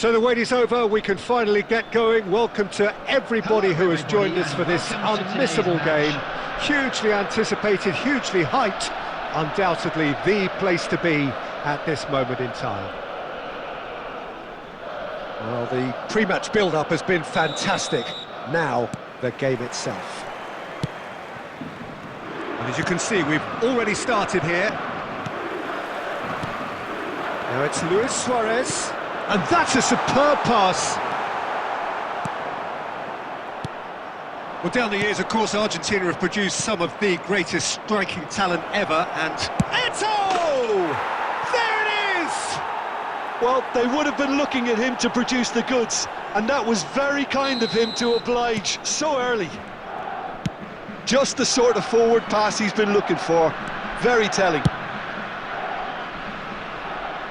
So the wait is over, we can finally get going. Welcome to everybody who has joined us for this unmissable game. Hugely anticipated, hugely hyped, undoubtedly the place to be at this moment in time. Well, the pre-match build-up has been fantastic. Now, the game itself. And as you can see, we've already started here. Now it's Luis Suarez. And that's a superb pass. Well, down the years, of course, Argentina have produced some of the greatest striking talent ever, and Eto! There it is! Well, they would have been looking at him to produce the goods, and that was very kind of him to oblige so early. Just the sort of forward pass he's been looking for. Very telling.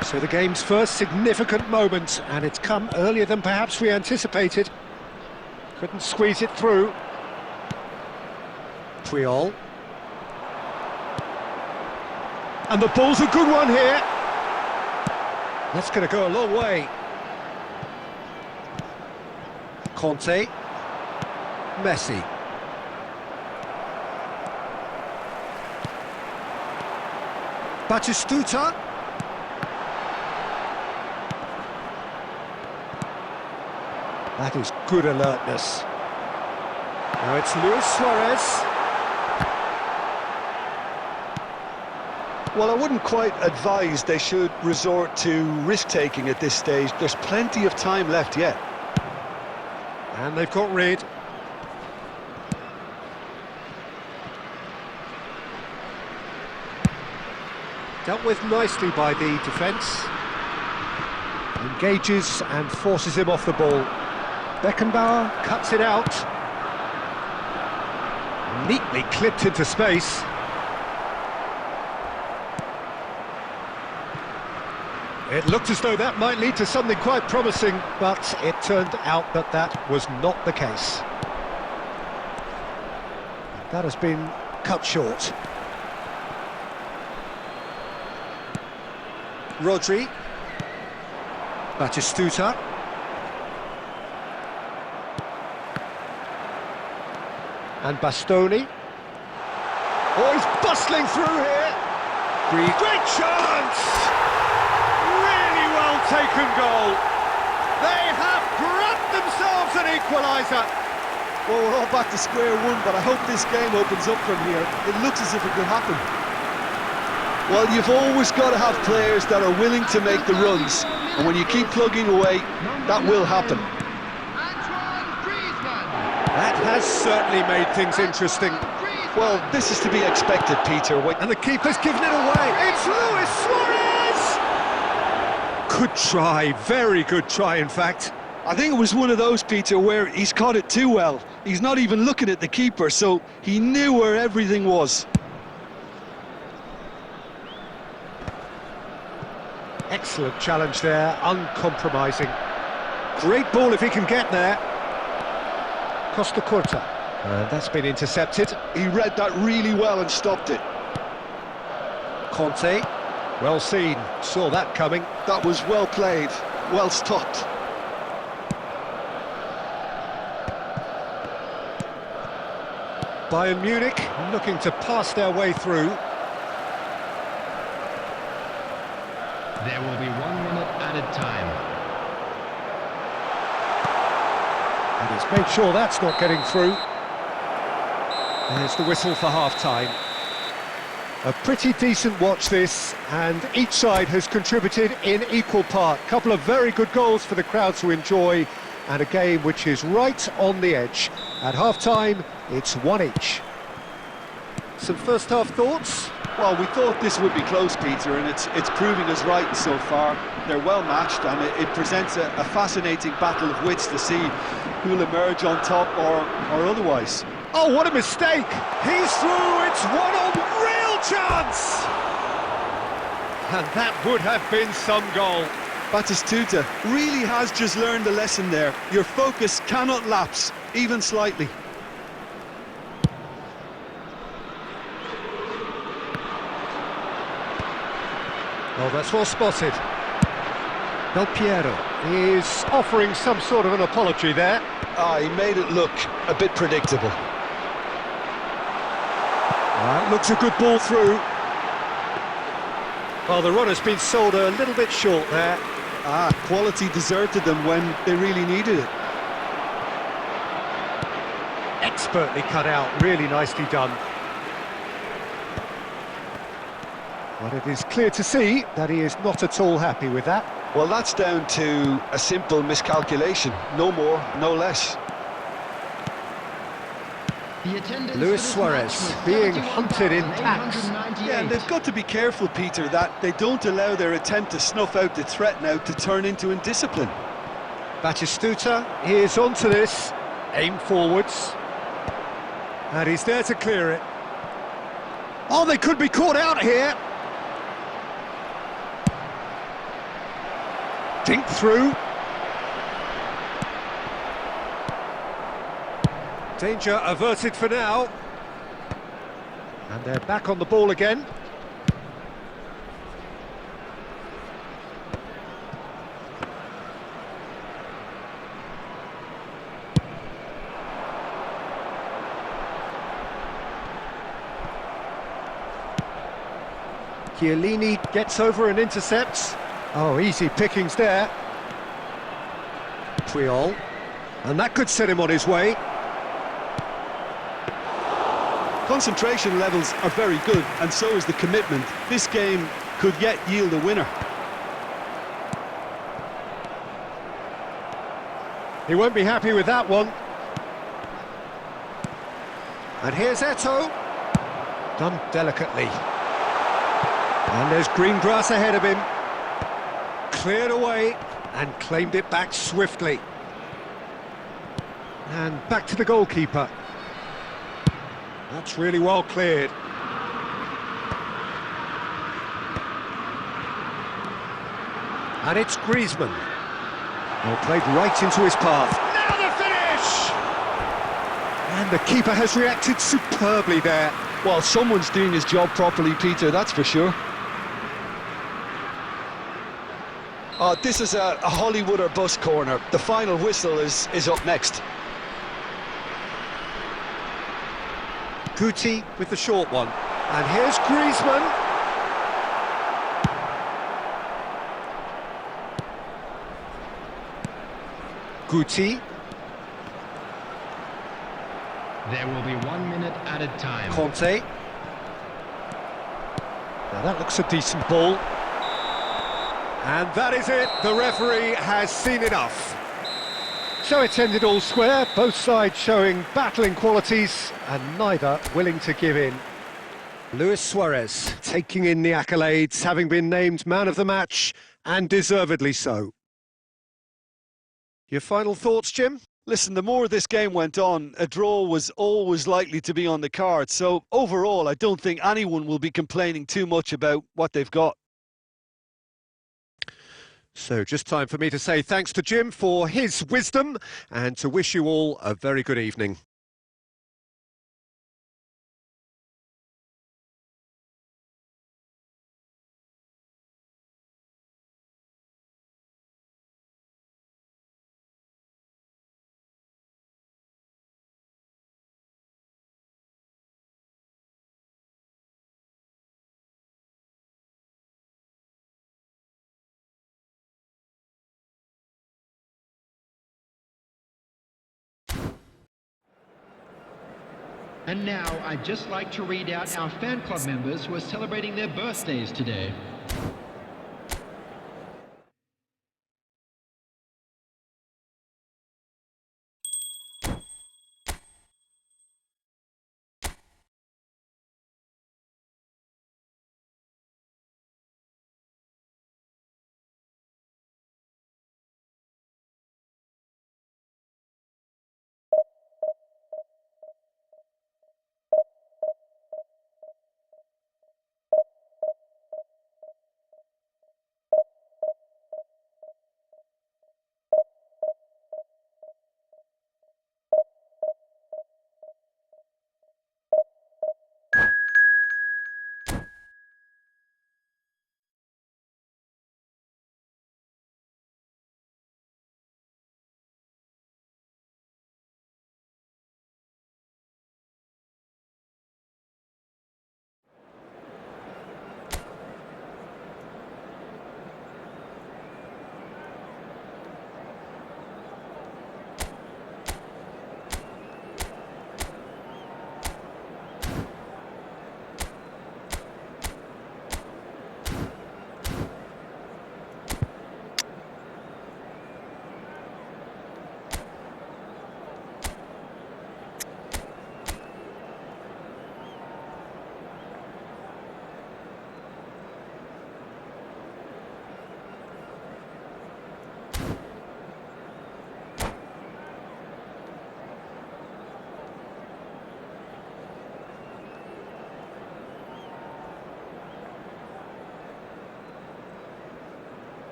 So the game's first significant moment, and it's come earlier than perhaps we anticipated. Couldn't squeeze it through. Puyol. And the ball's a good one here. That's going to go a long way. Conte. Messi. Batistuta. That is good alertness. Now it's Luis Suarez. Well, I wouldn't quite advise they should resort to risk-taking at this stage. There's plenty of time left yet. And they've got rid. Dealt with nicely by the defence. Engages and forces him off the ball. Beckenbauer cuts it out. Neatly clipped into space. It looked as though that might lead to something quite promising, but it turned out that that was not the case. That has been cut short. Rodri. Batistuta. And Bastoni. Oh, he's bustling through here. Great chance! Really well taken goal. They have grabbed themselves an equaliser. Well, we're all back to square one, but I hope this game opens up from here. It looks as if it could happen. Well, you've always got to have players that are willing to make the runs, and when you keep plugging away, that will happen. That has certainly made things interesting. Well, this is to be expected, Peter. And the keeper's given it away. It's Luis Suarez! Good try, very good try, in fact. I think it was one of those, Peter, where he's caught it too well. He's not even looking at the keeper, so he knew where everything was. Excellent challenge there, uncompromising. Great ball if he can get there. Costa Curta. That's been intercepted. He read that really well and stopped it. Conte. Well seen. Saw that coming. That was well played. Well stopped. Bayern Munich looking to pass their way through. There will be 1 minute added time. And he's made sure that's not getting through. There's the whistle for half-time. A pretty decent watch this, and each side has contributed in equal part. Couple of very good goals for the crowd to enjoy, and a game which is right on the edge. At half-time, it's 1 each. Some first-half thoughts? Well, we thought this would be close, Peter, and it's proving us right so far. They're well matched, and it presents a fascinating battle of wits to see who'll emerge on top or otherwise. Oh, what a mistake! He's through, it's one-on, real chance! And that would have been some goal. Batistuta really has just learned a lesson there. Your focus cannot lapse, even slightly. Oh, that's well spotted. Del Piero is offering some sort of an apology there. He made it look a bit predictable. Looks a good ball through. Well, the run has been sold a little bit short there. Quality deserted them when they really needed it. Expertly cut out, really nicely done. But it is clear to see that he is not at all happy with that. Well, that's down to a simple miscalculation. No more, no less. Luis Suarez being hunted in tax. Yeah, and they've got to be careful, Peter, that they don't allow their attempt to snuff out the threat now to turn into indiscipline. Batistuta is onto this, aim forwards, and he's there to clear it. Oh, they could be caught out here. Dink through. Danger averted for now. And they're back on the ball again. Chiellini gets over and intercepts. Oh, easy pickings there. Triol. And that could set him on his way. Concentration levels are very good, and so is the commitment. This game could yet yield a winner. He won't be happy with that one. And here's Eto'o. Done delicately. And there's green grass ahead of him. Cleared away and claimed it back swiftly. And back to the goalkeeper. That's really well cleared. And it's Griezmann. Well, played right into his path. Now the finish! And the keeper has reacted superbly there. Well, someone's doing his job properly, Peter, that's for sure. This is a Hollywood or bust corner. The final whistle is up next. Guti with the short one. And here's Griezmann. Guti. There will be 1 minute added time. Conte. Now that looks a decent ball. And that is it. The referee has seen enough. So it's ended all square, both sides showing battling qualities and neither willing to give in. Luis Suarez taking in the accolades, having been named man of the match, and deservedly so. Your final thoughts, Jim? Listen, the more this game went on, a draw was always likely to be on the card. So overall, I don't think anyone will be complaining too much about what they've got. So just time for me to say thanks to Jim for his wisdom and to wish you all a very good evening. And now, I'd just like to read out our fan club members who are celebrating their birthdays today.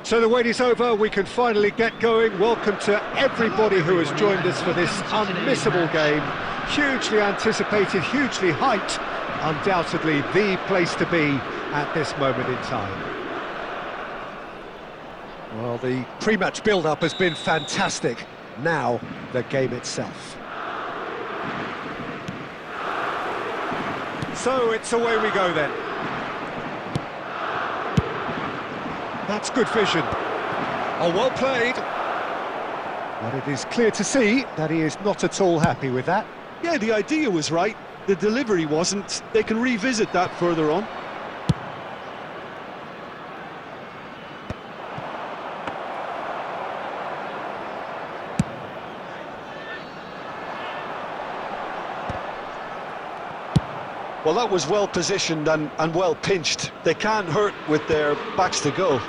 So the wait is over, we can finally get going. Welcome to everybody who has joined us for this unmissable game. Hugely anticipated, hugely hyped, undoubtedly the place to be at this moment in time. Well, the pre-match build-up has been fantastic. Now, the game itself. So it's away we go then. That's good vision. Oh, well played. But it is clear to see that he is not at all happy with that. Yeah, the idea was right. The delivery wasn't. They can revisit that further on. Well, that was well positioned and well pinched. They can't hurt with their backs to goal.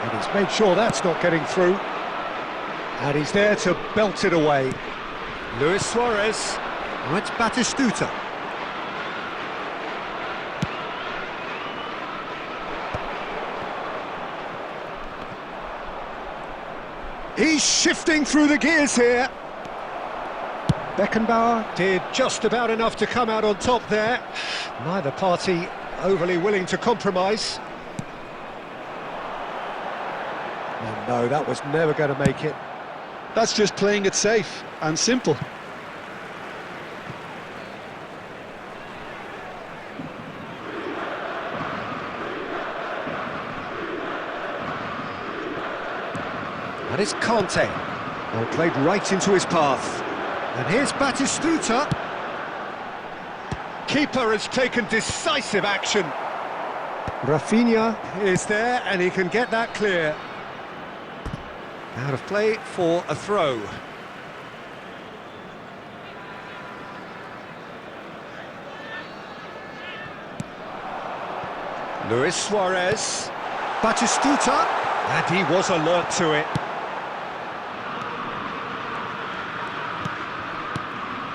And he's made sure that's not getting through. And he's there to belt it away. Luis Suarez. Now it's Batistuta. He's shifting through the gears here. Beckenbauer did just about enough to come out on top there. Neither party overly willing to compromise. Oh no, that was never going to make it. That's just playing it safe and simple. And it's Conte. Well, played right into his path. And here's Batistuta. Keeper has taken decisive action. Rafinha is there and he can get that clear. Out of play for a throw. Luis Suarez. Batistuta. And he was alert to it.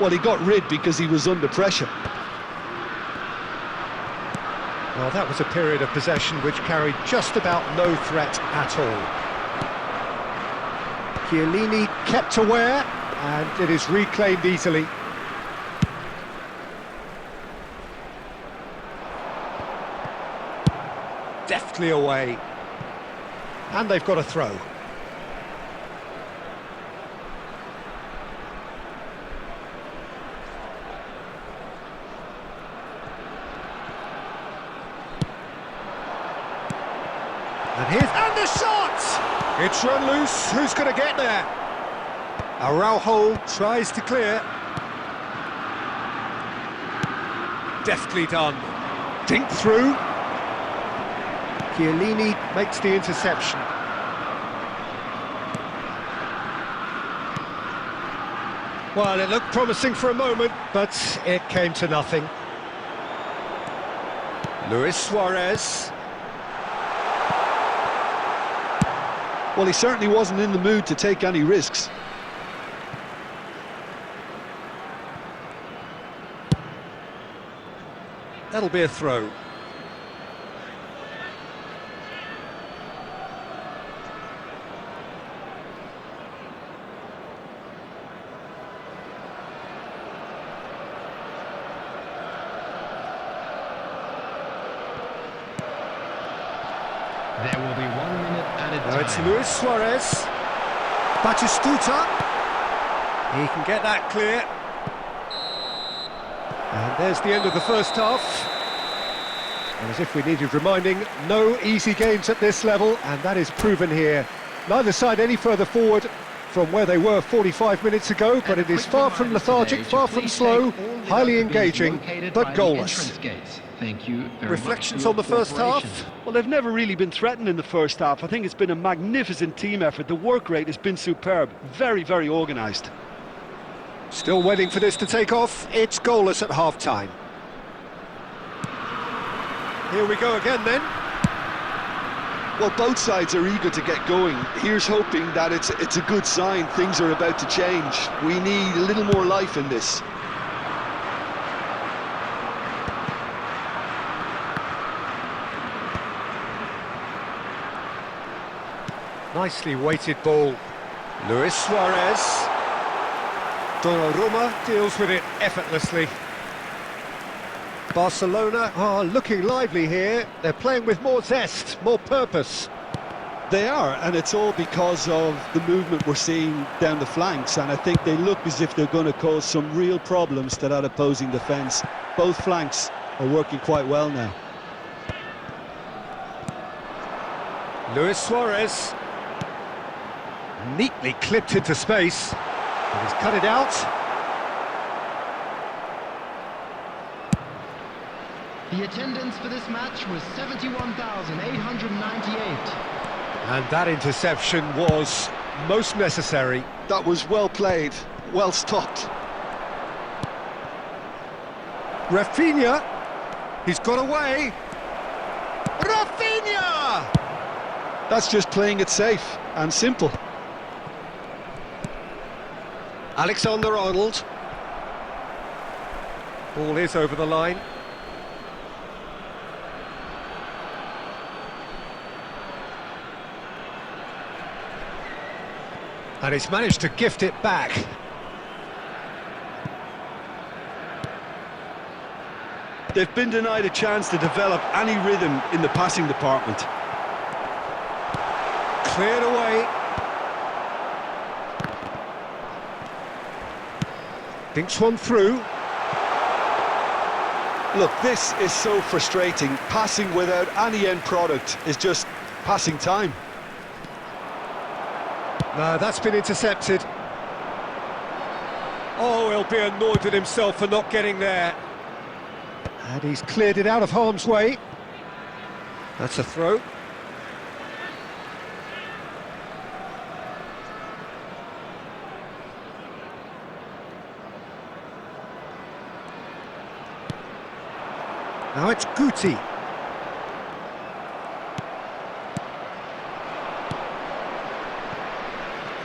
Well, he got rid because he was under pressure. Well, that was a period of possession which carried just about no threat at all. Chiellini kept aware, and it is reclaimed easily. Deftly away. And they've got a throw. And the shot! It's run loose. Who's going to get there? Araujo tries to clear. Deftly done. Dink through. Chiellini makes the interception. Well, it looked promising for a moment, but it came to nothing. Luis Suarez. Well, he certainly wasn't in the mood to take any risks. That'll be a throw. There will be 1 minute added Now time. it's Luis Suarez. Batistuta. He can get that clear. And there's the end of the first half. And as if we needed reminding, no easy games at this level, and that is proven here. Neither side any further forward from where they were 45 minutes ago, but it is far from lethargic, far from slow, highly engaging, but goalless. Thank you very Reflections much on the first half? Well, they've never really been threatened in the first half. I think it's been a magnificent team effort. The work rate has been superb. Very, very organised. Still waiting for this to take off. It's goalless at half-time. Here we go again then. Well, both sides are eager to get going. Here's hoping that it's a good sign. Things are about to change. We need a little more life in this. Nicely weighted ball. Luis Suarez. Donnarumma deals with it effortlessly. Barcelona are looking lively here. They're playing with more zest, more purpose. They are, and it's all because of the movement we're seeing down the flanks, and I think they look as if they're going to cause some real problems to that opposing defence. Both flanks are working quite well now. Luis Suarez. Neatly clipped into space. And he's cut it out. The attendance for this match was 71,898. And that interception was most necessary. That was well played, well stopped. Rafinha, he's got away. Rafinha! That's just playing it safe and simple. Alexander-Arnold. Ball is over the line. And he's managed to gift it back. They've been denied a chance to develop any rhythm in the passing department. Cleared away. Thinks one through. Look, this is so frustrating. Passing without any end product is just passing time. No, that's been intercepted. Oh, he'll be annoyed with himself for not getting there. And he's cleared it out of harm's way. That's a throw. Now it's Guti.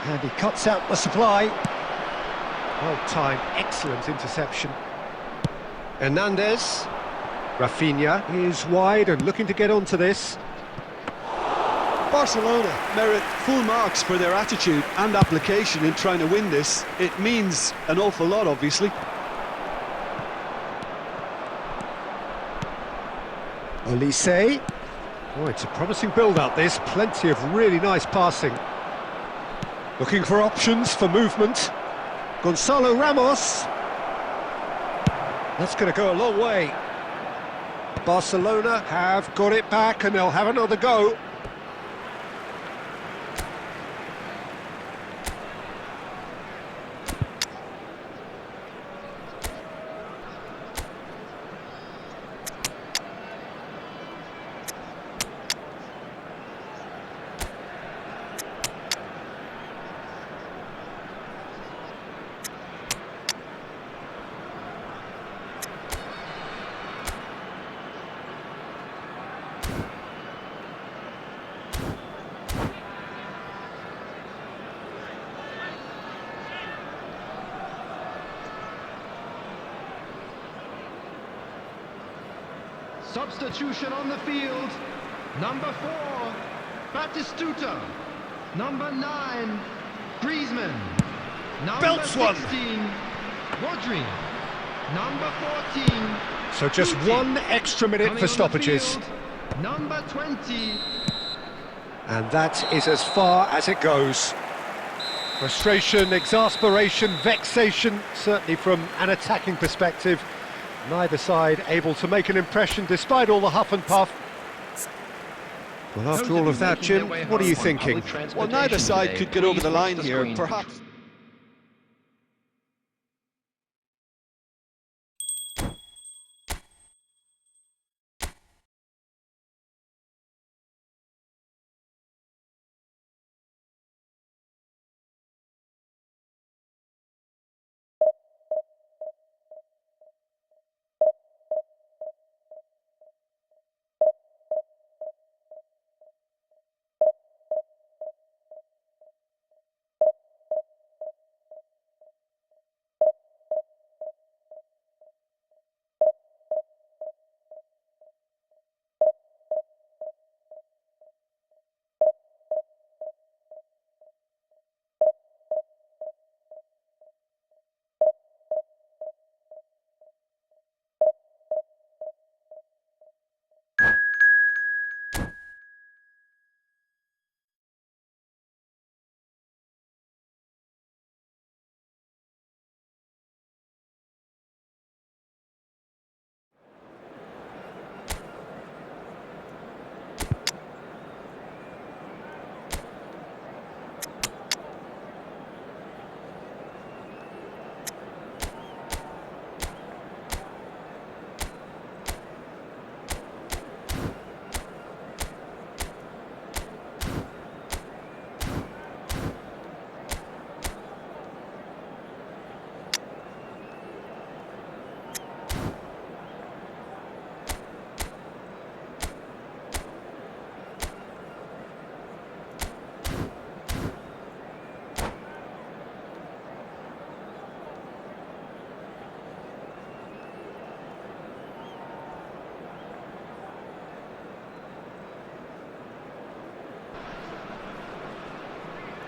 And he cuts out the supply. Well timed, excellent interception. Hernandez. Rafinha is wide and looking to get onto this. Barcelona merit full marks for their attitude and application in trying to win this. It means an awful lot, obviously. Olise. Oh, it's a promising build-up, this. Plenty of really nice passing. Looking for options for movement. Gonzalo Ramos. That's going to go a long way. Barcelona have got it back and they'll have another go. Substitution on the field. Number 4, Batistuta. Number 9, Griezmann. Number Belts one. 16, Rodri. Number 14. So just Guti. one extra minute Coming for on the stoppages. field, Number 20. And that is as far as it goes. Frustration, exasperation, vexation, certainly from an attacking perspective. Neither side able to make an impression despite all the huff and puff. Well, after all of that, Jim, what are you thinking? Well, neither side could get over the line here, perhaps.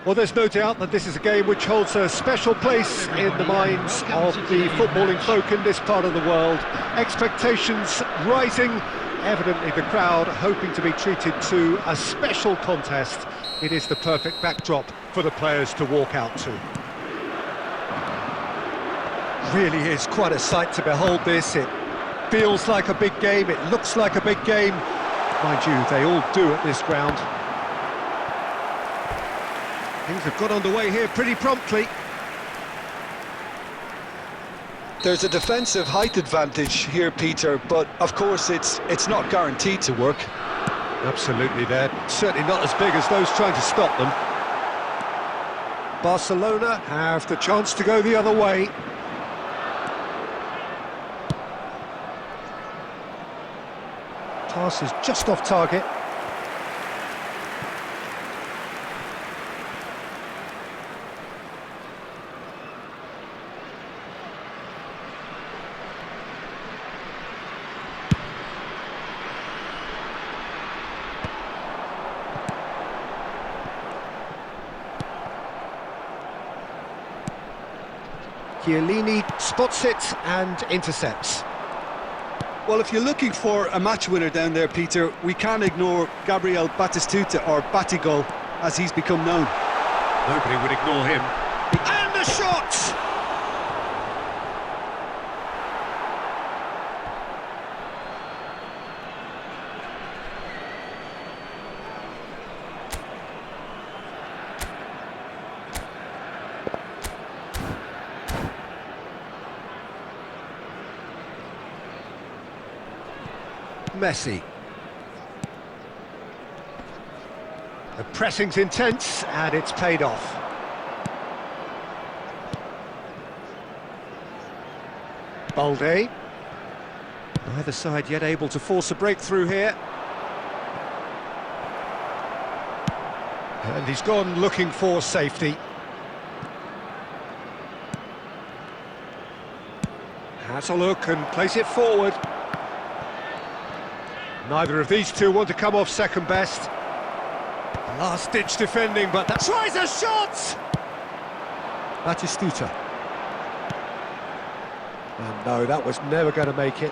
Well, there's no doubt that this is a game which holds a special place in the minds of the footballing folk in this part of the world. Expectations rising, evidently the crowd hoping to be treated to a special contest. It is the perfect backdrop for the players to walk out to. Really is quite a sight to behold this. It feels like a big game, it looks like a big game. Mind you, they all do at this ground. Things have got underway here pretty promptly. There's a defensive height advantage here, Peter, but of course it's not guaranteed to work. Absolutely, they're certainly not as big as those trying to stop them. Barcelona have the chance to go the other way. Pass is just off target. Chiellini spots it and intercepts. Well, if you're looking for a match winner down there, Peter, we can't ignore Gabriel Batistuta, or Batigol, as he's become known. Nobody would ignore him. And the shot! Messi. The pressing's intense and it's paid off. Balde. Neither side yet able to force a breakthrough here. And he's gone looking for safety. Has a look and plays it forward. Neither of these two want to come off second best. Last-ditch defending, but that tries a shot! Batistuta. And no, that was never going to make it.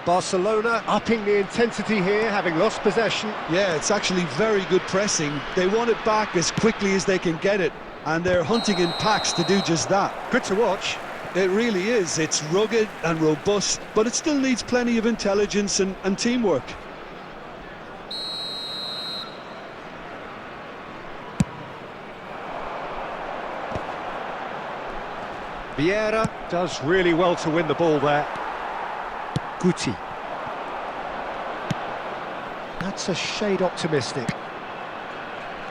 Barcelona upping the intensity here, having lost possession. Yeah, it's actually very good pressing. They want it back as quickly as they can get it, and they're hunting in packs to do just that. Good to watch. It really is. It's rugged and robust, but it still needs plenty of intelligence and teamwork. Vieira does really well to win the ball there. Guti. That's a shade optimistic.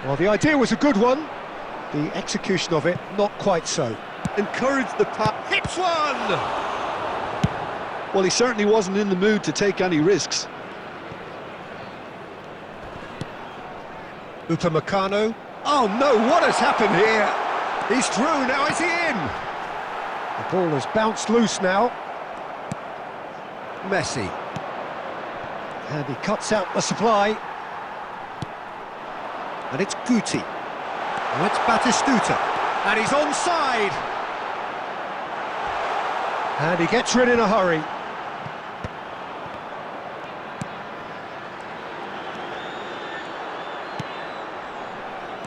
Well, the idea was a good one. The execution of it, not quite so. Encourage the pass. Hits one! Well, he certainly wasn't in the mood to take any risks. Upamecano. Oh no, what has happened here? He's through, now is he in? The ball has bounced loose now. Messi. And he cuts out the supply. And it's Guti. And it's Batistuta. And he's onside. And he gets rid in a hurry.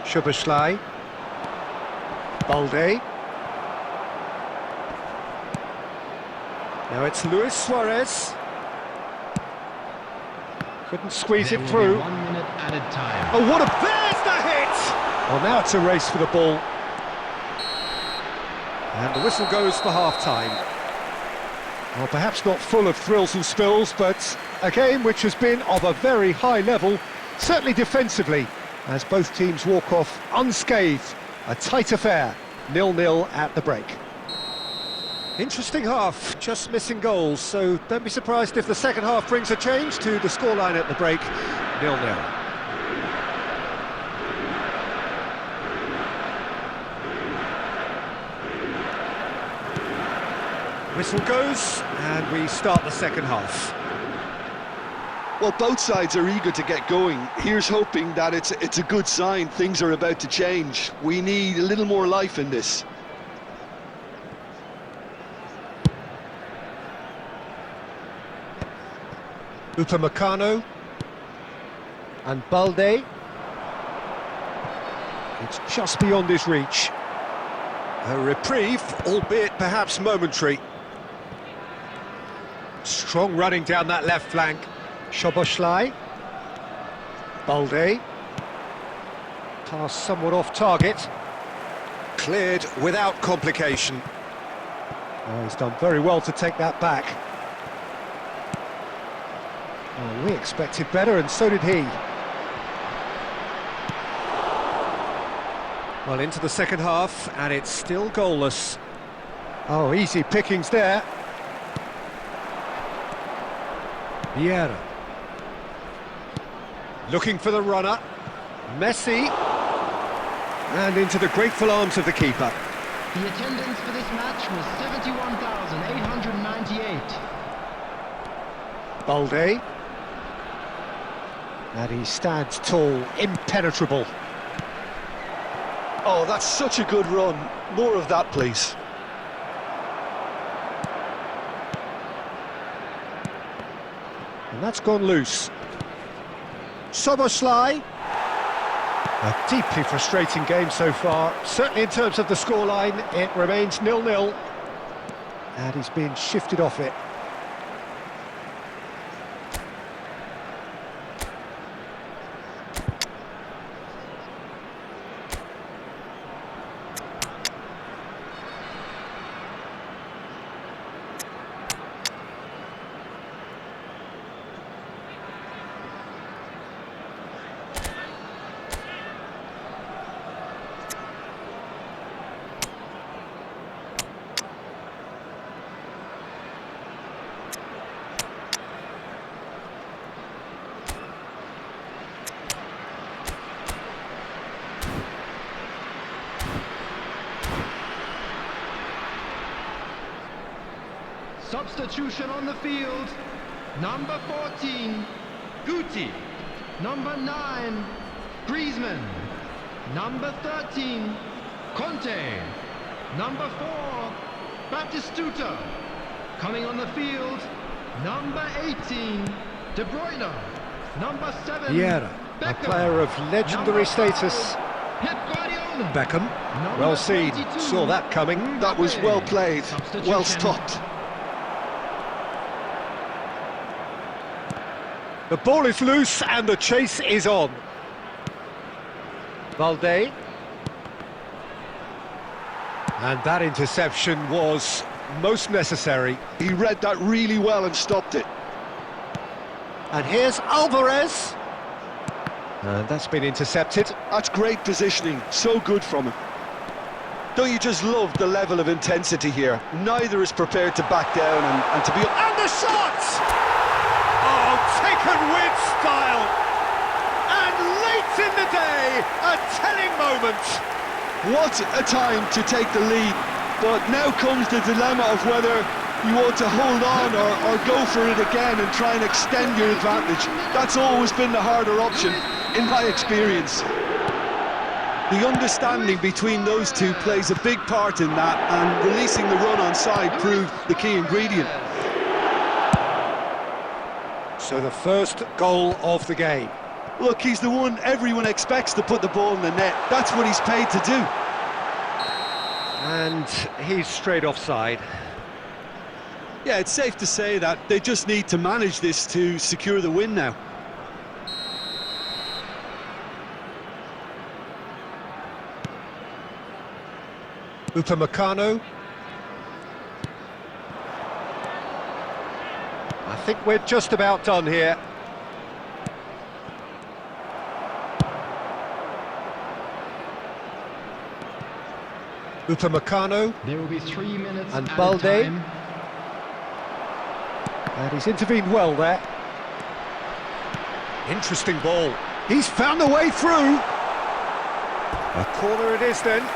Szoboszlai. Balde. Now it's Luis Suarez. Couldn't squeeze it through. 1 minute added time. Oh, what a... There's the hit! Well, now it's a race for the ball. And the whistle goes for half-time. Well, perhaps not full of thrills and spills, but a game which has been of a very high level, certainly defensively, as both teams walk off unscathed. A tight affair, 0-0 at the break. Interesting half, just missing goals, so don't be surprised if the second half brings a change to the scoreline at the break, 0-0. Whistle goes, and we start the second half. Well, both sides are eager to get going. Here's hoping that it's a good sign. Things are about to change. We need a little more life in this. Upamecano and Balde. It's just beyond his reach. A reprieve, albeit perhaps momentary. Strong running down that left flank. Szoboszlai. Balde. Pass somewhat off target. Cleared without complication. Oh, he's done very well to take that back. Oh, we expected better, and so did he. Well, into the second half, and it's still goalless. Oh, easy pickings there. Vieira. Looking for the runner. Messi. And into the grateful arms of the keeper. The attendance for this match was 71,898. Balde. And he stands tall, impenetrable. Oh, that's such a good run. More of that, please. And that's gone loose. Szoboszlai. A deeply frustrating game so far. Certainly in terms of the scoreline, it remains 0-0. And he's been shifted off it. Substitution on the field. Number 14, Guti. Number 9, Griezmann. Number 13, Conte. Number 4, Batistuta. Coming on the field, number 18, De Bruyne. Number 7, Vieira, a player of legendary status. Pep Guardiola. Beckham, well seen, saw that coming. That was well played, well stopped. The ball is loose and the chase is on. Balde. And that interception was most necessary. He read that really well and stopped it. And here's Alvarez. And that's been intercepted. That's great positioning, so good from him. Don't you just love the level of intensity here? Neither is prepared to back down and to be... And the shot! Oh, taken with style. And late in the day, a telling moment. What a time to take the lead. But now comes the dilemma of whether you want to hold on or go for it again and try and extend your advantage. That's always been the harder option, in my experience. The understanding between those two plays a big part in that, and releasing the run on side proved the key ingredient. So the first goal of the game. Look, he's the one everyone expects to put the ball in the net. That's what he's paid to do. And he's straight offside. Yeah, it's safe to say that they just need to manage this to secure the win now. Upamecano. I think we're just about done here. Upamecano. There will be 3 minutes And added Balde. time. And he's intervened well there. Interesting ball. He's found a way through. A corner it is then.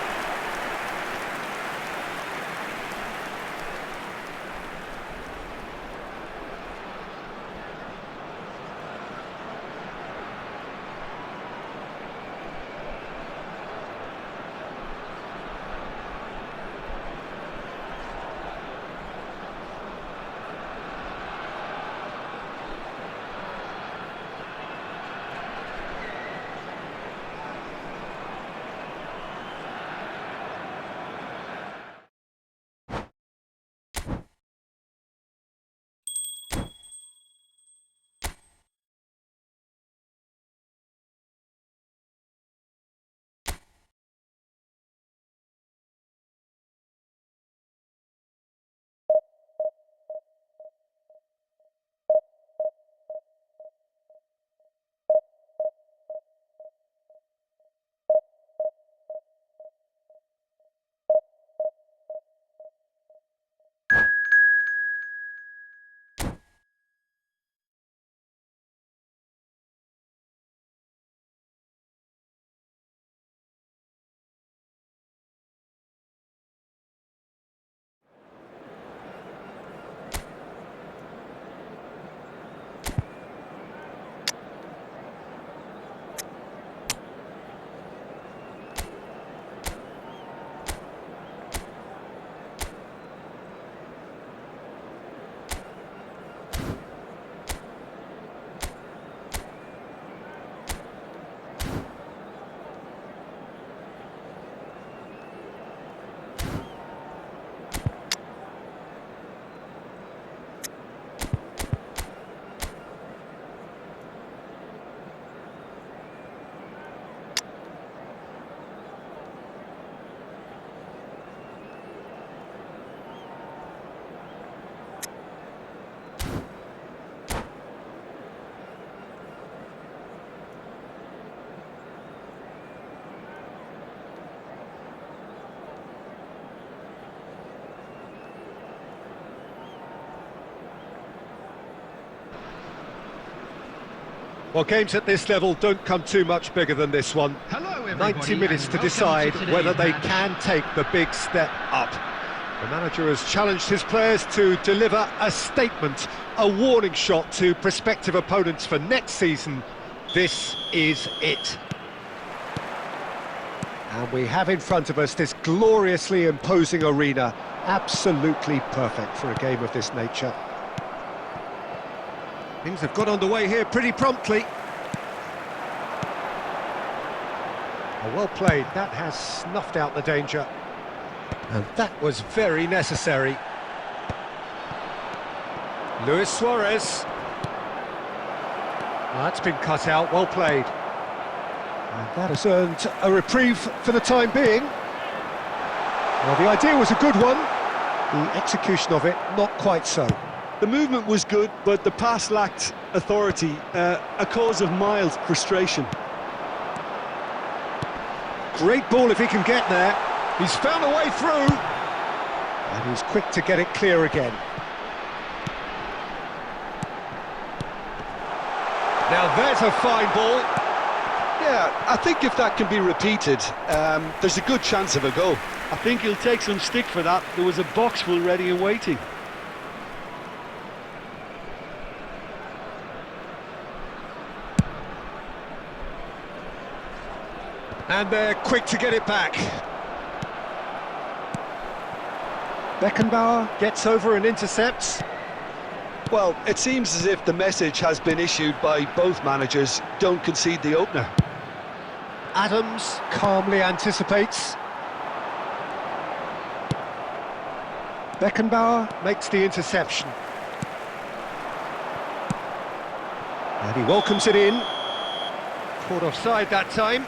Well, games at this level don't come too much bigger than this one. Hello, everybody, 90 minutes and to welcome decide today's whether they match. can take the big step up. The manager has challenged his players to deliver a statement, a warning shot to prospective opponents for next season. This is it. And we have in front of us this gloriously imposing arena, absolutely perfect for a game of this nature. Things have got underway here pretty promptly. Oh, well played, that has snuffed out the danger. And that was very necessary. Luis Suarez. Oh, that's been cut out, well played. And that has earned a reprieve for the time being. Well, the idea was a good one. The execution of it, not quite so. The movement was good, but the pass lacked authority, a cause of mild frustration. Great ball if he can get there. He's found a way through. And he's quick to get it clear again. Now there's a fine ball. Yeah, I think if that can be repeated, there's a good chance of a goal. I think he'll take some stick for that. There was a box full ready and waiting. And they're quick to get it back. Beckenbauer gets over and intercepts. Well, it seems as if the message has been issued by both managers: don't concede the opener. Adams calmly anticipates. Beckenbauer makes the interception. And he welcomes it in. Caught offside that time.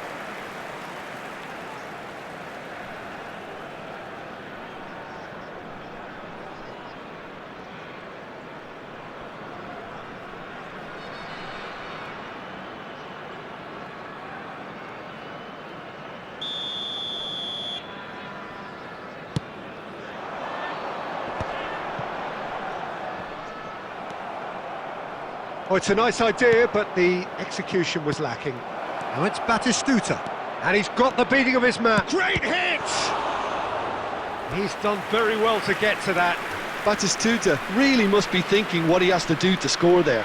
Oh, it's a nice idea, but the execution was lacking. Now it's Batistuta, and he's got the beating of his man. Great hit! He's done very well to get to that. Batistuta really must be thinking what he has to do to score there.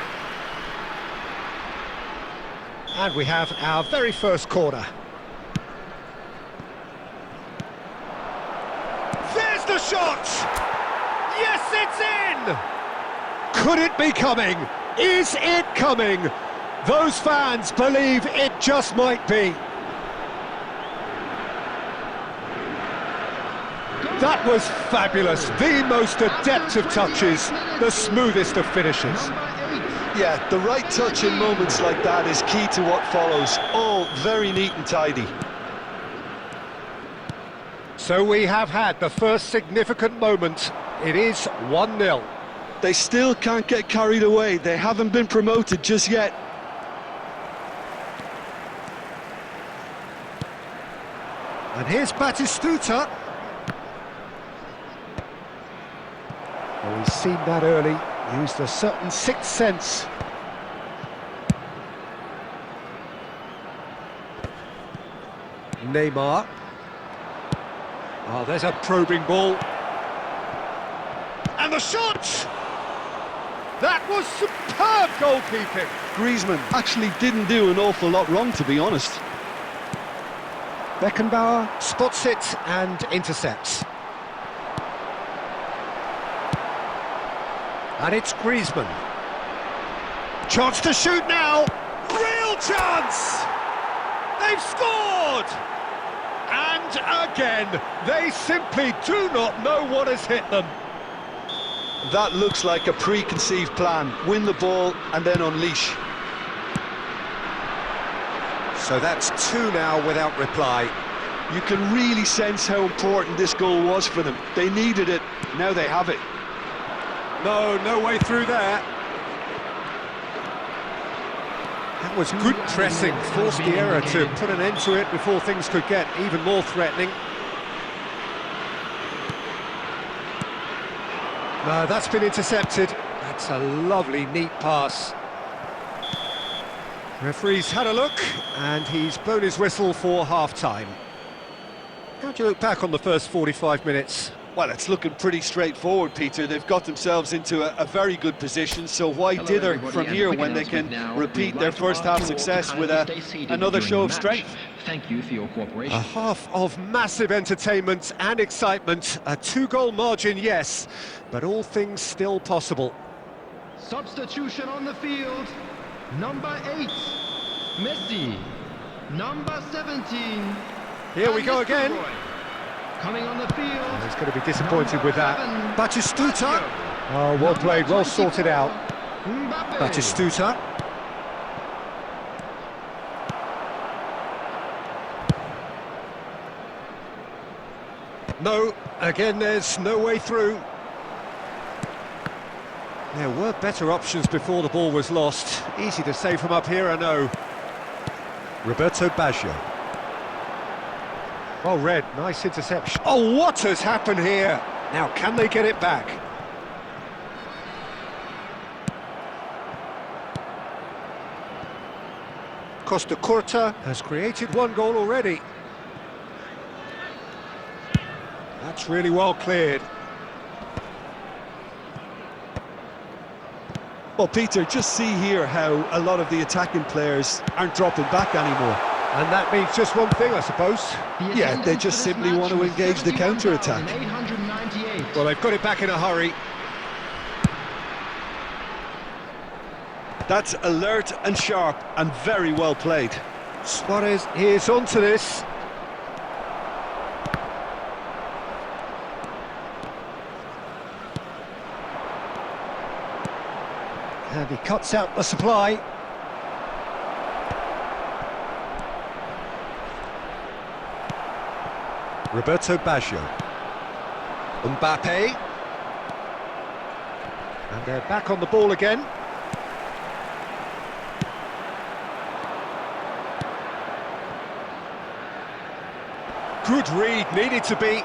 And we have our very first corner. There's the shot! Yes, it's in! Could it be coming? Is it coming? Those fans believe it just might be. That was fabulous. The most adept of touches, the smoothest of finishes. Yeah, the right touch in moments like that is key to what follows. All very neat and tidy. So we have had the first significant moment. It is 1-0. They still can't get carried away. They haven't been promoted just yet. And here's Batistuta. Oh, he's seen that early. Used a certain sixth sense. Neymar. Oh, there's a probing ball. And the shot! That was superb goalkeeping. Griezmann actually didn't do an awful lot wrong, to be honest. Beckenbauer spots it and intercepts. And it's Griezmann. Chance to shoot now. Real chance! They've scored! And again, they simply do not know what has hit them. That looks like a preconceived plan. Win the ball and then unleash. So that's 2 now without reply. You can really sense how important this goal was for them. They needed it, now they have it. No way through there. That was good pressing, forced the error to put an end to it before things could get even more threatening. No, that's been intercepted. That's a lovely, neat pass. Referee's had a look, and he's blown his whistle for half-time. How do you look back on the first 45 minutes? Well, it's looking pretty straightforward, Peter. They've got themselves into a very good position, so why Hello, dither everybody, from and here quick when they announcement can now. repeat We'd their like to first ask half you all to success with kindly stay seated another during show the of match. strength? Thank you for your cooperation. A half of massive entertainment and excitement. A two-goal margin, yes, but all things still possible. Substitution on the field. Number 8, Messi. Number 17. Here we go again. Nistelrooy. Coming on the field. He's going to be disappointed with that. 7, Batistuta. Oh, well played, well sorted out. Mbappe. Batistuta. No, again there's no way through. There were better options before the ball was lost. Easy to say from up here, I know. Roberto Baggio. Well read, nice interception. Oh, what has happened here? Now, can they get it back? Costa Curta has created one goal already. That's really well cleared. Well, Peter, just see here how a lot of the attacking players aren't dropping back anymore. And that means just one thing, I suppose. Yeah, they just simply want to engage the counter-attack. 898. Well, they've got it back in a hurry. That's alert and sharp and very well played. Suarez is onto this. And he cuts out the supply. Roberto Baggio. Mbappe. And they're back on the ball again. Good read, needed to be.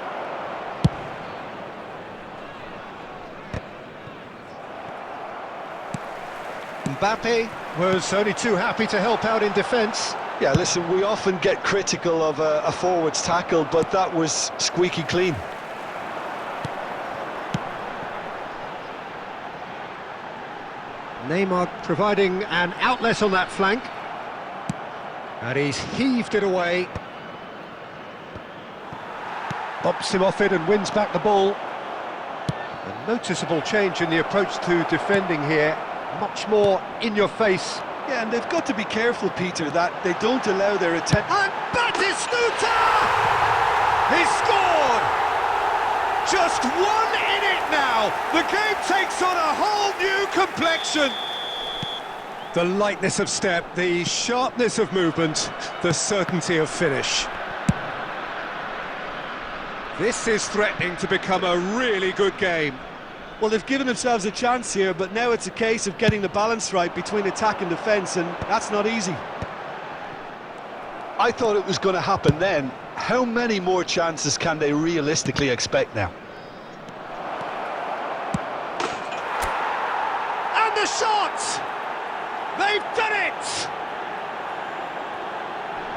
Mbappe was only too happy to help out in defence. Yeah, listen, we often get critical of a forward's tackle, but that was squeaky clean. Neymar providing an outlet on that flank. And he's heaved it away. Bumps him off it and wins back the ball. A noticeable change in the approach to defending here. Much more in your face. Yeah, and they've got to be careful, Peter, that they don't allow their attempt. And Batistuta! He scored! Just one in it now! The game takes on a whole new complexion! The lightness of step, the sharpness of movement, the certainty of finish. This is threatening to become a really good game. Well, they've given themselves a chance here, but now it's a case of getting the balance right between attack and defence, and that's not easy. I thought it was going to happen then. How many more chances can they realistically expect now? And the shot! They've done it!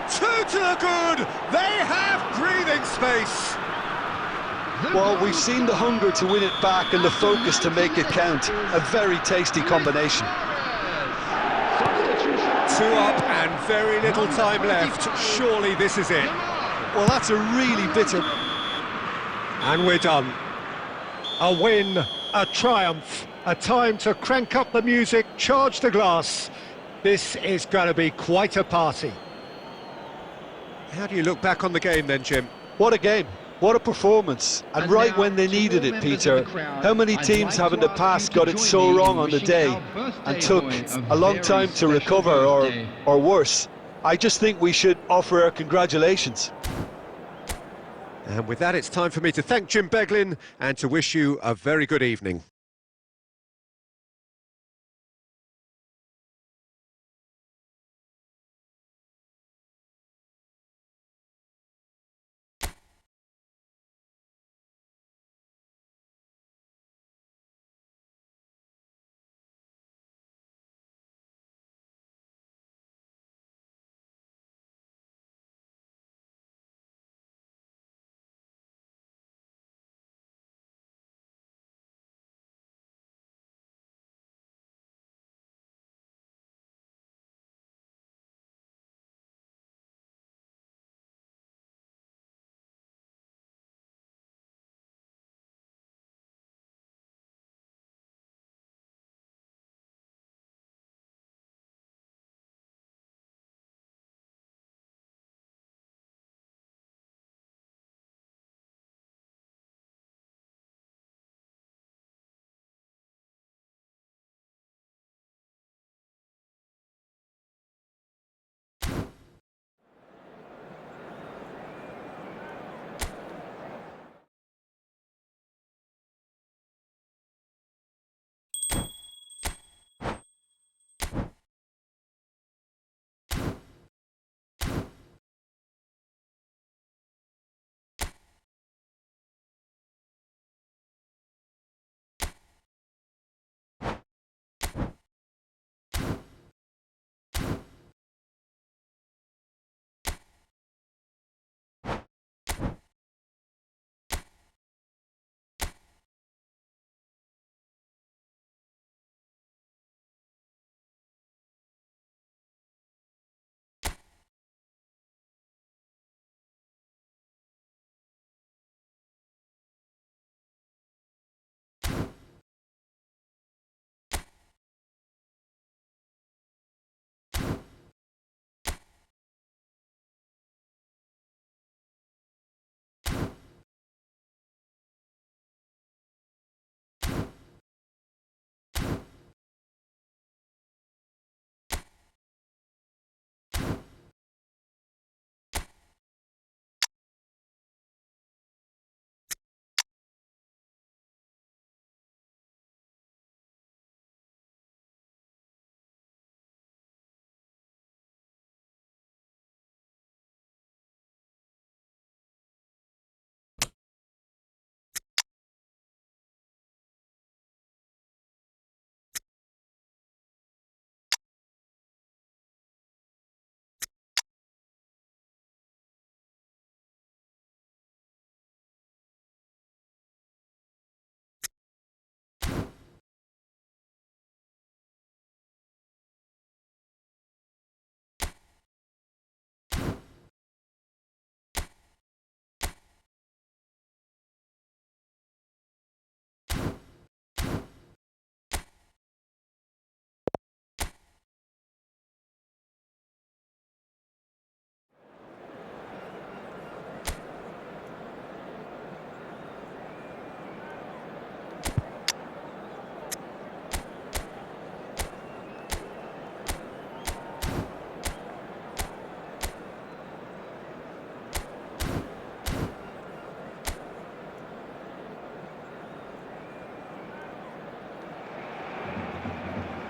Two to the good! They have breathing space! Well, we've seen the hunger to win it back and the focus to make it count. A very tasty combination. 2 up and very little time left. Surely this is it. Well, that's a really bitter... And we're done. A win, a triumph, a time to crank up the music, charge the glass. This is going to be quite a party. How do you look back on the game then, Jim? What a game. What a performance, and right when they needed it, Peter. How many teams have in the past got it so wrong on the day and took a long time to recover, or worse? I just think we should offer our congratulations. And with that, it's time for me to thank Jim Beglin and to wish you a very good evening.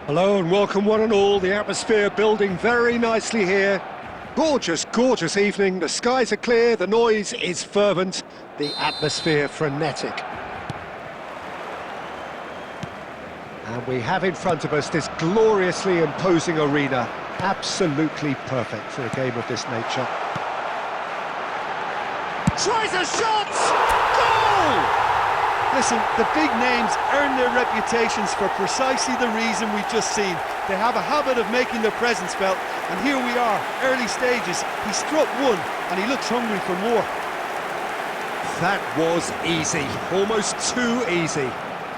Hello and welcome one and all. The atmosphere building very nicely here. Gorgeous, gorgeous evening. The skies are clear, the noise is fervent, the atmosphere frenetic. And we have in front of us this gloriously imposing arena. Absolutely perfect for a game of this nature. Tries a shot! Goal! Listen, the big names earn their reputations for precisely the reason we've just seen. They have a habit of making their presence felt, and here we are, early stages. He struck one, and he looks hungry for more. That was easy, almost too easy.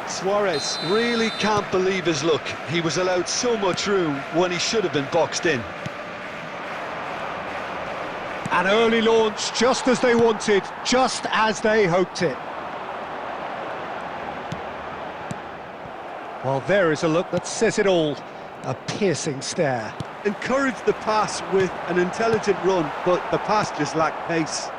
Suarez really can't believe his luck. He was allowed so much room when he should have been boxed in. An early launch, just as they wanted, just as they hoped it. Well, there is a look that says it all. A piercing stare. Encouraged the pass with an intelligent run, but the pass just lacked pace.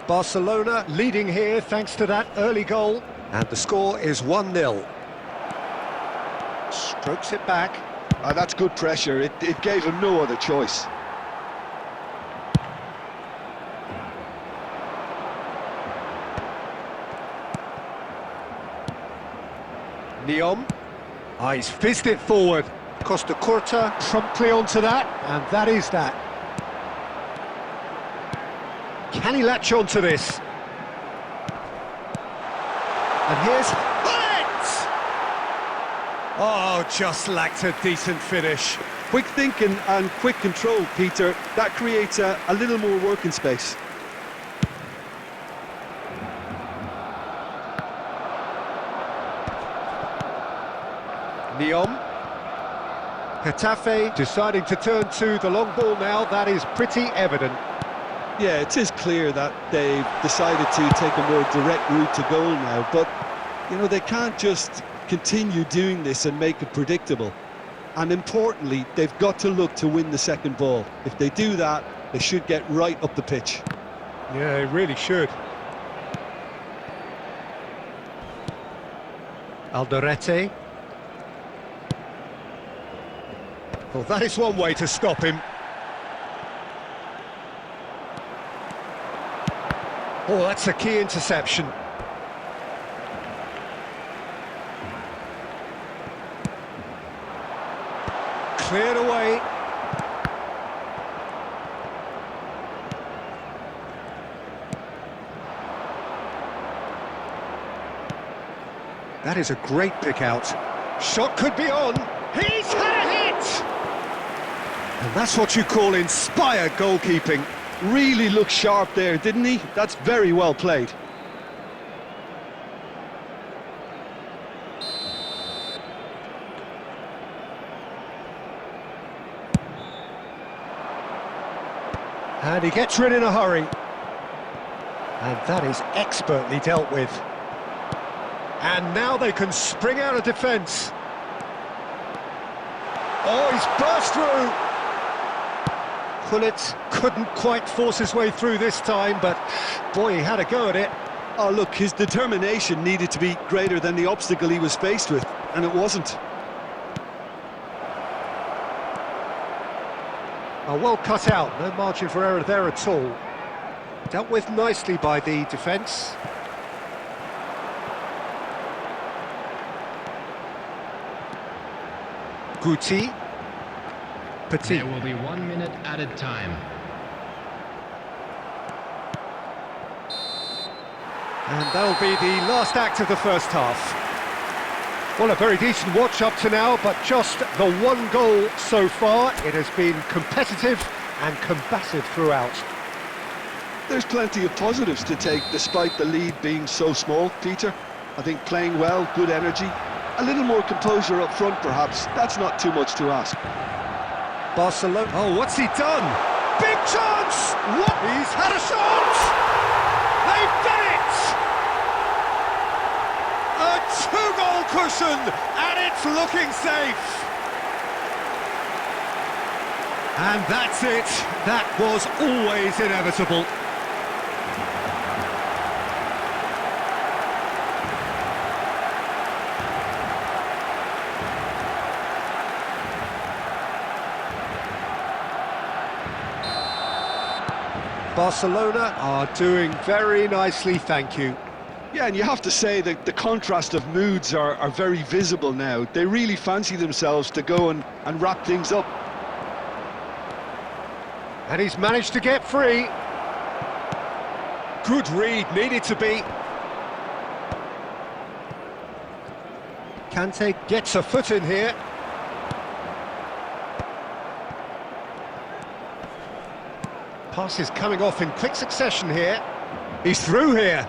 Barcelona leading here thanks to that early goal. And the score is 1-0. Strokes it back. That's good pressure. It gave him no other choice. Neom. He's fizzed it forward. Costa Curta promptly onto that, and that is that. Can he latch onto this? And here's it! Oh, just lacked a decent finish. Quick thinking and quick control, Peter. That creates a little more working space. Neom. Getafe deciding to turn to the long ball now. That is pretty evident. Yeah, it is clear that they've decided to take a more direct route to goal now, but, you know, they can't just continue doing this and make it predictable. And importantly, they've got to look to win the second ball. If they do that, they should get right up the pitch. Yeah, they really should. Alderete. Well, that is one way to stop him. Oh, that's a key interception. Cleared away. That is a great pick out. Shot could be on. He's had a hit! And that's what you call inspired goalkeeping. Really looked sharp there, didn't he? That's very well played. And he gets rid in a hurry. And that is expertly dealt with. And now they can spring out of defence. Oh, he's burst through. Pullet couldn't quite force his way through this time, but boy, he had a go at it. Oh, look, his determination needed to be greater than the obstacle he was faced with, and it wasn't. Oh, well cut out, no margin for error there at all. Dealt with nicely by the defence. Guti. Petit. There will be 1 minute added time. And that'll be the last act of the first half. Well, a very decent watch up to now, but just the one goal so far. It has been competitive and combative throughout. There's plenty of positives to take despite the lead being so small, Peter. I think playing well, good energy, a little more composure up front perhaps. That's not too much to ask. Barcelona. Oh, what's he done? Big chance! What? He's had a shot! They've done it! A two-goal cushion, and it's looking safe. And that's it. That was always inevitable. Barcelona are doing very nicely, thank you. Yeah, and you have to say that the contrast of moods are very visible now. They really fancy themselves to go and wrap things up. And he's managed to get free. Good read, needed to be. Kante gets a foot in here. Pass is coming off in quick succession here. He's through here.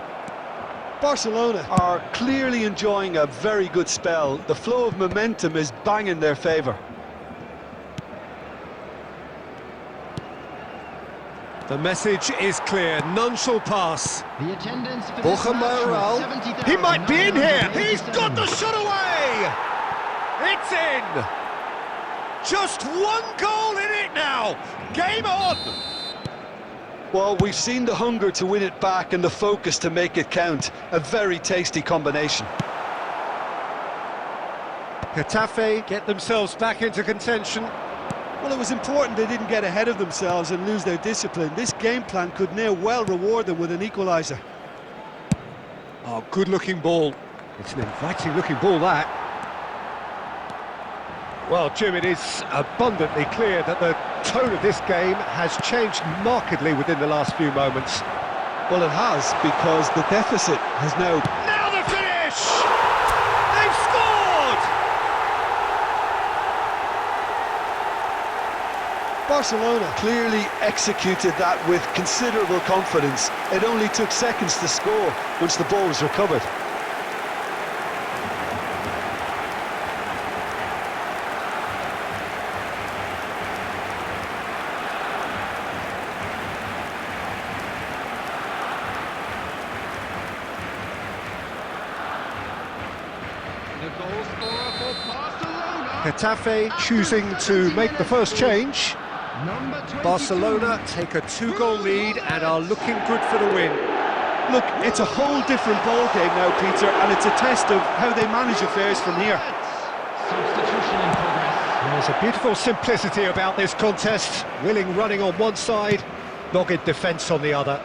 Barcelona are clearly enjoying a very good spell. The flow of momentum is bang in their favour. The message is clear, none shall pass. The attendance for this Borja match was Mayoral, 70,000. he might be in here, he's got the shot away! It's in! Just one goal in it now, game on! Well, we've seen the hunger to win it back and the focus to make it count. A very tasty combination. Getafe get themselves back into contention. Well, it was important they didn't get ahead of themselves and lose their discipline. This game plan could now well reward them with an equaliser. Oh, good-looking ball. It's an inviting-looking ball, that. Well, Jim, it is abundantly clear that the tone of this game has changed markedly within the last few moments. Well, it has, because the deficit has now... Now the finish! They've scored! Barcelona clearly executed that with considerable confidence. It only took seconds to score once the ball was recovered. The goal scorer for Barcelona. Getafe choosing to make the first change. Number 22. Barcelona take a two-goal lead and are looking good for the win. Look, it's a whole different ball game now, Peter, and it's a test of how they manage affairs from here. Substitution in progress. There's a beautiful simplicity about this contest. Willing running on one side, dogged defence on the other.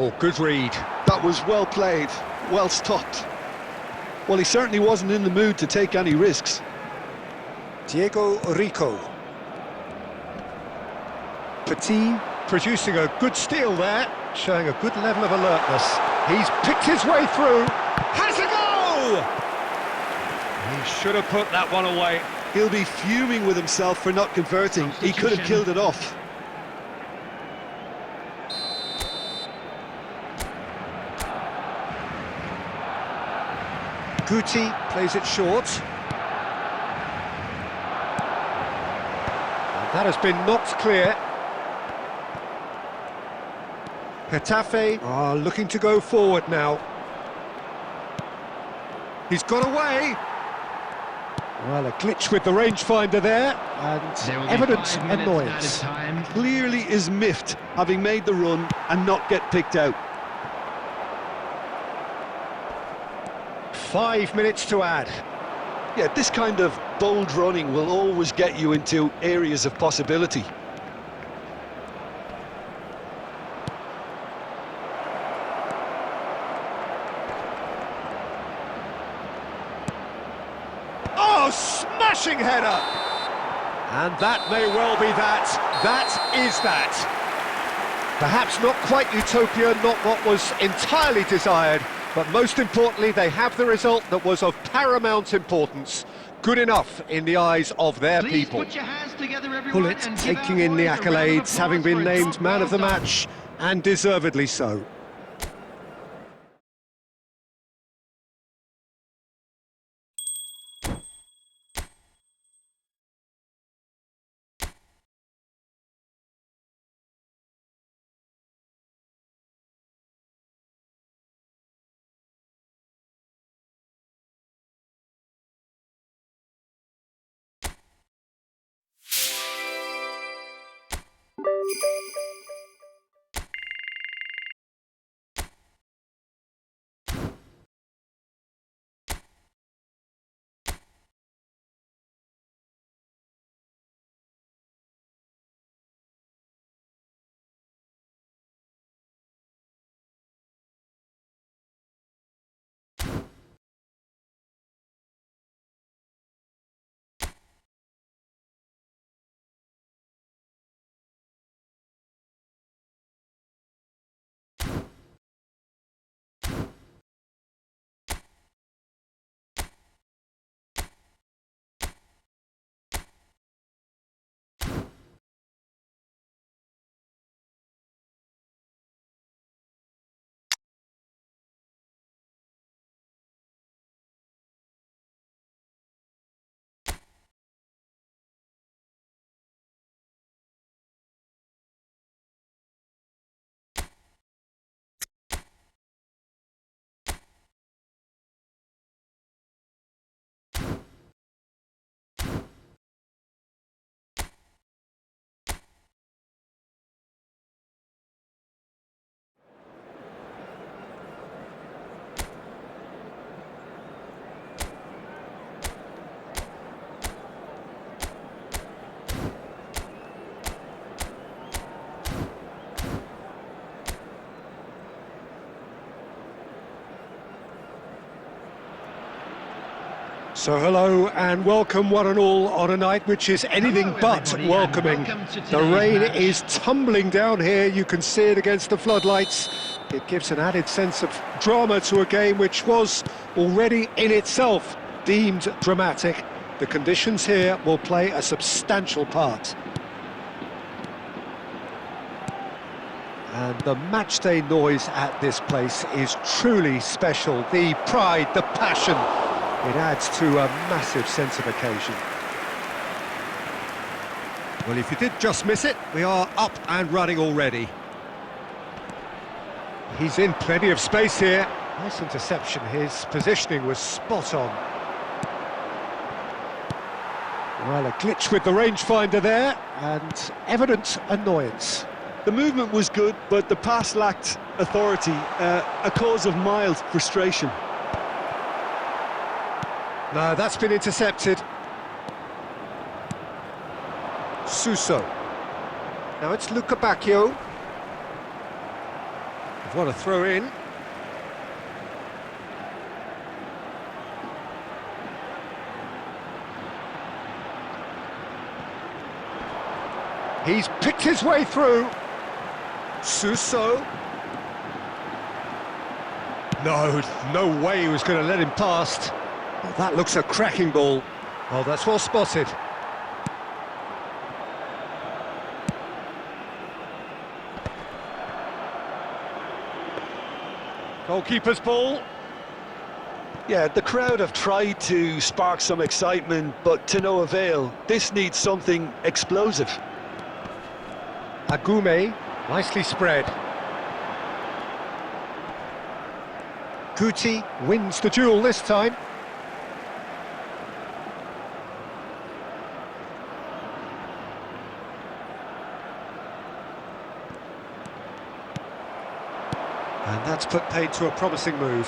Oh, good read. That was well played, well stopped. Well, he certainly wasn't in the mood to take any risks. Diego Rico. Petit producing a good steal there, showing a good level of alertness. He's picked his way through. Has a go! He should have put that one away. He'll be fuming with himself for not converting. He could have killed it off. Guti plays it short. And that has been knocked clear. Getafe are looking to go forward now. He's got away. Well, a glitch with the rangefinder there, and evident annoyance. Clearly is miffed, having made the run and not get picked out. 5 minutes to add. Yeah, this kind of bold running will always get you into areas of possibility. Oh, smashing header! And that may well be that. That is that. Perhaps not quite utopia, not what was entirely desired, but most importantly, they have the result that was of paramount importance. Good enough in the eyes of their Please people. put your hands together, everyone, Pullet and give taking our in the boys a round of accolades, having applause been for a named job man of the well done. match, and deservedly so. So hello and welcome one and all on a night which is anything Hello, but everybody, and welcoming. welcome to The today's rain match. is tumbling down here, you can see it against the floodlights. It gives an added sense of drama to a game which was already in itself deemed dramatic. The conditions here will play a substantial part. And the matchday noise at this place is truly special. The pride, the passion. It adds to a massive sense of occasion. Well, if you did just miss it, we are up and running already. He's in plenty of space here. Nice interception, his positioning was spot on. Well, a glitch with the rangefinder there, and evident annoyance. The movement was good, but the pass lacked authority, a cause of mild frustration. No, that's been intercepted. Suso. Now it's Luca Bacchio. What a throw in. He's picked his way through. Suso. No way he was going to let him past. Well, that looks a cracking ball. Oh, that's well spotted. Goalkeeper's ball. Yeah, the crowd have tried to spark some excitement, but to no avail. This needs something explosive. Agume, nicely spread. Guti wins the duel this time. And that's put paid to a promising move.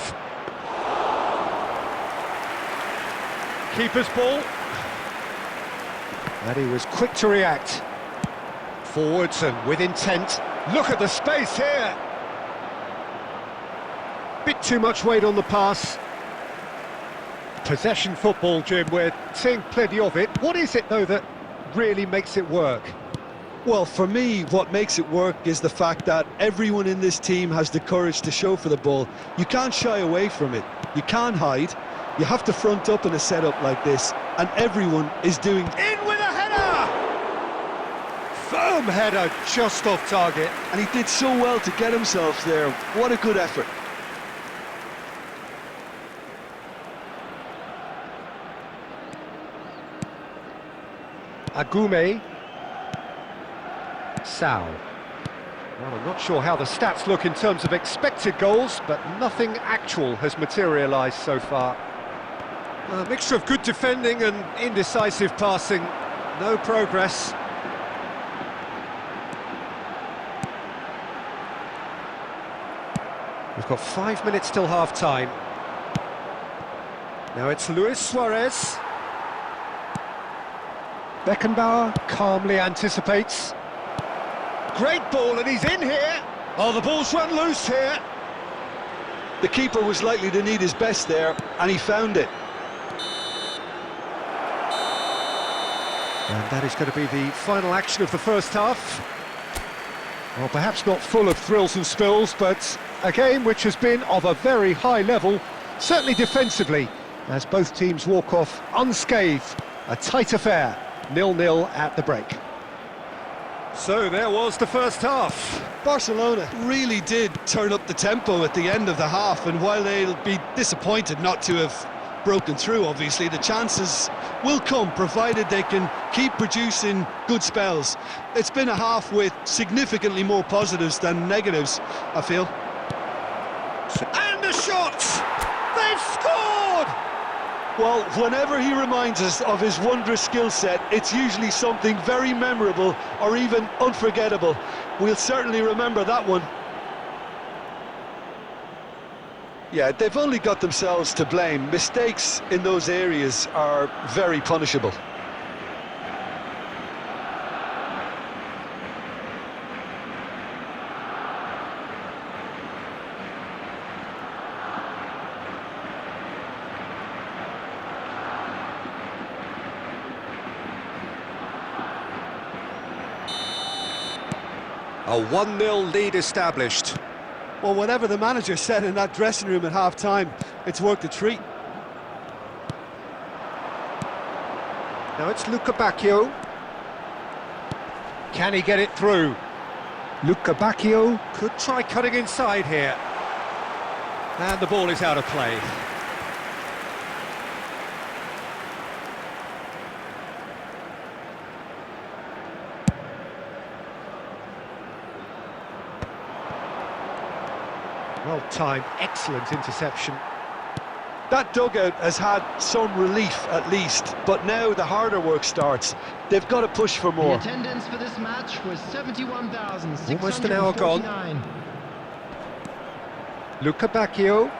Keeper's ball. And he was quick to react. Forwards and with intent. Look at the space here. Bit too much weight on the pass. Possession football, Jim, we're seeing plenty of it. What is it, though, that really makes it work? Well, for me, what makes it work is the fact that everyone in this team has the courage to show for the ball. You can't shy away from it. You can't hide. You have to front up in a setup like this, and everyone is doing... In with a header! Firm header, just off target. And he did so well to get himself there. What a good effort. Agume. Sao. Well, I'm not sure how the stats look in terms of expected goals, but nothing actual has materialised so far. A mixture of good defending and indecisive passing. No progress. Got 5 minutes till half-time. Now it's Luis Suarez. Beckenbauer calmly anticipates. Great ball, and he's in here. Oh, the ball's run loose here. The keeper was likely to need his best there, and he found it. And that is going to be the final action of the first half. Well, perhaps not full of thrills and spills, but a game which has been of a very high level, certainly defensively, as both teams walk off unscathed. A tight affair, 0-0 at the break. So there was the first half. Barcelona really did turn up the tempo at the end of the half, and while they'll be disappointed not to have broken through, obviously, the chances will come, provided they can keep producing good spells. It's been a half with significantly more positives than negatives, I feel. And the shot! They've scored! Well, whenever he reminds us of his wondrous skill set, it's usually something very memorable or even unforgettable. We'll certainly remember that one. Yeah, they've only got themselves to blame. Mistakes in those areas are very punishable. A 1-0 lead established. Well, whatever the manager said in that dressing room at half-time, it's worked a treat. Now it's Luca Bacchio. Can he get it through? Luca Bacchio could try cutting inside here. And the ball is out of play. Well timed, excellent interception. That dugout has had some relief at least, but now the harder work starts. They've got to push for more. The attendance for this match was 71,649. Almost an hour gone. Luca Bacchio.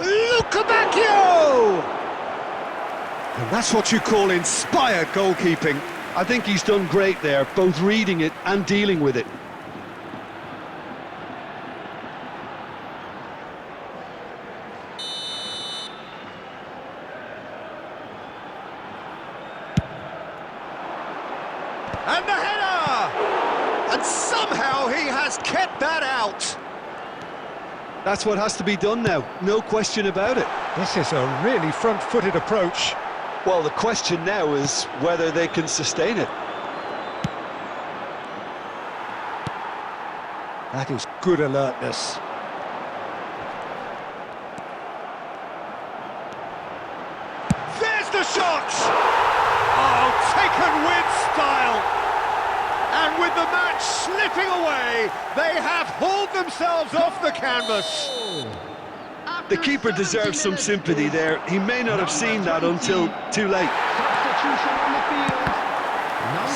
Luca Bacchio! And that's what you call inspired goalkeeping. I think he's done great there, both reading it and dealing with it. And the header! And somehow he has kept that out. That's what has to be done now, no question about it. This is a really front-footed approach. Well, the question now is whether they can sustain it. That is good alertness. There's the shot! Oh, taken with style! And with the match slipping away, they have hauled themselves off the canvas. The keeper deserves some sympathy there. He may not have seen that until too late. Substitution on the field.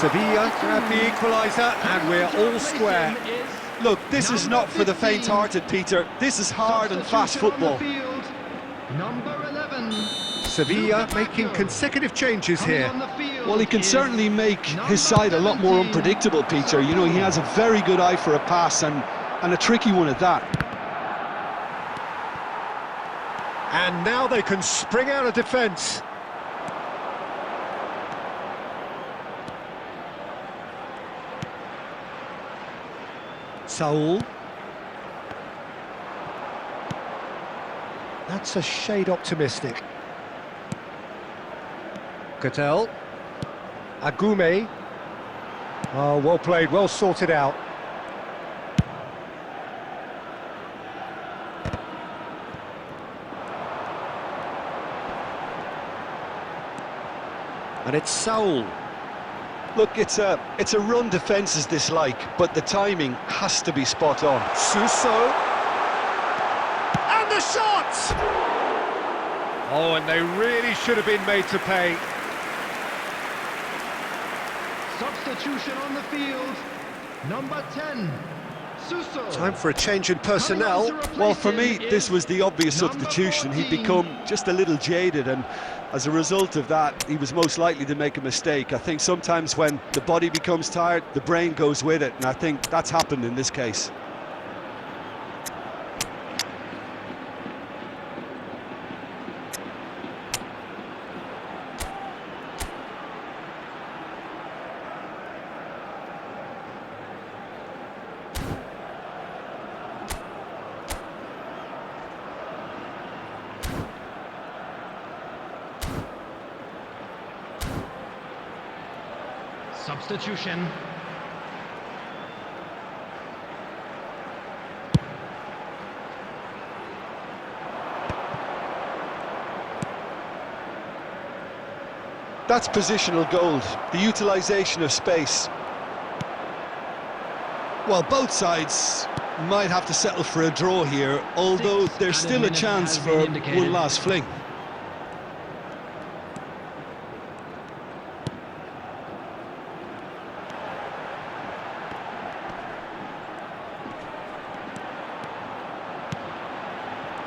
Sevilla grab the equaliser, and we're all square. Look, this is not for the faint-hearted, Peter. This is hard and fast football. Number 11. Sevilla making consecutive changes here. Well, he can certainly make his side a lot more unpredictable, Peter. You know, he has a very good eye for a pass, and a tricky one at that. And now they can spring out of defence. Saul. That's a shade optimistic. Cattell. Agume. Oh, well played, well sorted out. And it's Saul. Look, it's a run defence's dislike, but the timing has to be spot on. Suso. And the shot! Oh, and they really should have been made to pay. Substitution on the field. Number 10. Suso. Time for a change in personnel. Well, for me, this was the obvious substitution. He'd become just a little jaded, and as a result of that, he was most likely to make a mistake. I think sometimes when the body becomes tired, the brain goes with it, and I think that's happened in this case. Substitution. That's positional gold, the utilisation of space. Well, both sides might have to settle for a draw here, although there's still a chance for one last fling.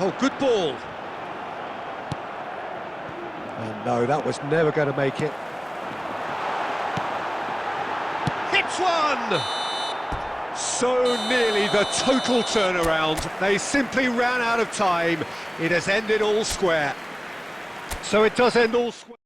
Oh, good ball. And no, that was never going to make it. Hits one! So nearly the total turnaround. They simply ran out of time. It has ended all square. So it does end all square.